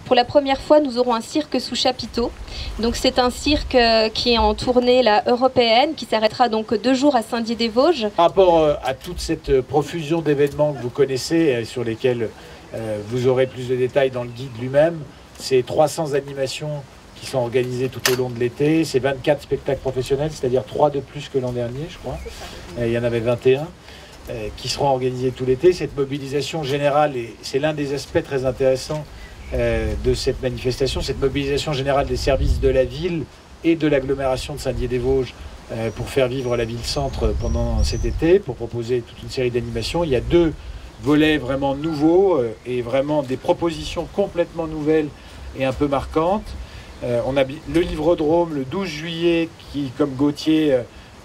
pour la première fois, nous aurons un cirque sous chapiteau. Donc c'est un cirque qui est en tournée européenne, qui s'arrêtera donc 2 jours à Saint-Dié-des-Vosges. Par rapport à toute cette profusion d'événements que vous connaissez, sur lesquels vous aurez plus de détails dans le guide lui-même, c'est 300 animations qui sont organisées tout au long de l'été, c'est 24 spectacles professionnels, c'est-à-dire 3 de plus que l'an dernier, je crois. Il y en avait 21 qui seront organisés tout l'été. Cette mobilisation générale, et c'est l'un des aspects très intéressants de cette manifestation, cette mobilisation générale des services de la ville et de l'agglomération de Saint-Dié-des-Vosges pour faire vivre la ville-centre pendant cet été, pour proposer toute une série d'animations. Il y a 2 volets vraiment nouveaux et vraiment des propositions complètement nouvelles et un peu marquantes. On a le Livrodrome le 12 juillet qui, comme Gauthier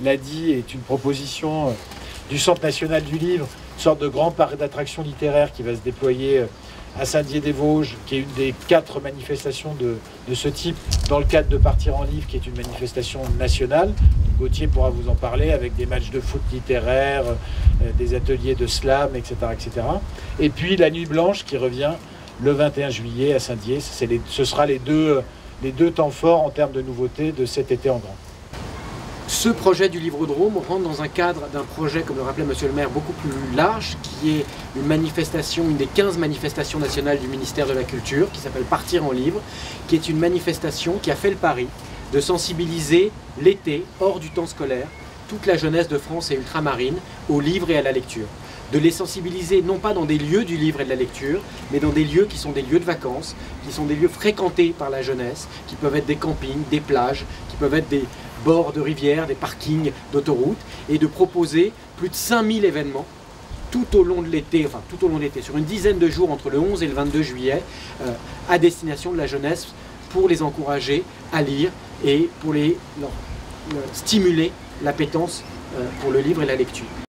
l'a dit, est une proposition du Centre national du livre, une sorte de grand parc d'attractions littéraires qui va se déployer à Saint-Dié-des-Vosges, qui est une des 4 manifestations de ce type dans le cadre de Partir en livre, qui est une manifestation nationale. Gauthier pourra vous en parler, avec des matchs de foot littéraires, des ateliers de slam, etc., etc. Et puis la Nuit Blanche qui revient le 21 juillet à Saint-Dié. Ce sera les deux temps forts en termes de nouveautés de cet été en grand. Ce projet du Livrodrome rentre dans un cadre d'un projet, comme le rappelait Monsieur le maire, beaucoup plus large, qui est une manifestation, une des 15 manifestations nationales du ministère de la Culture, qui s'appelle Partir en livre, qui est une manifestation qui a fait le pari de sensibiliser l'été, hors du temps scolaire, toute la jeunesse de France et ultramarine au livre et à la lecture. De les sensibiliser non pas dans des lieux du livre et de la lecture, mais dans des lieux qui sont des lieux de vacances, qui sont des lieux fréquentés par la jeunesse, qui peuvent être des campings, des plages, qui peuvent être des bords de rivières, des parkings d'autoroutes, et de proposer plus de 5000 événements tout au long de l'été, sur une dizaine de jours entre le 11 et le 22 juillet, à destination de la jeunesse, pour les encourager à lire et pour leur stimuler l'appétence pour le livre et la lecture.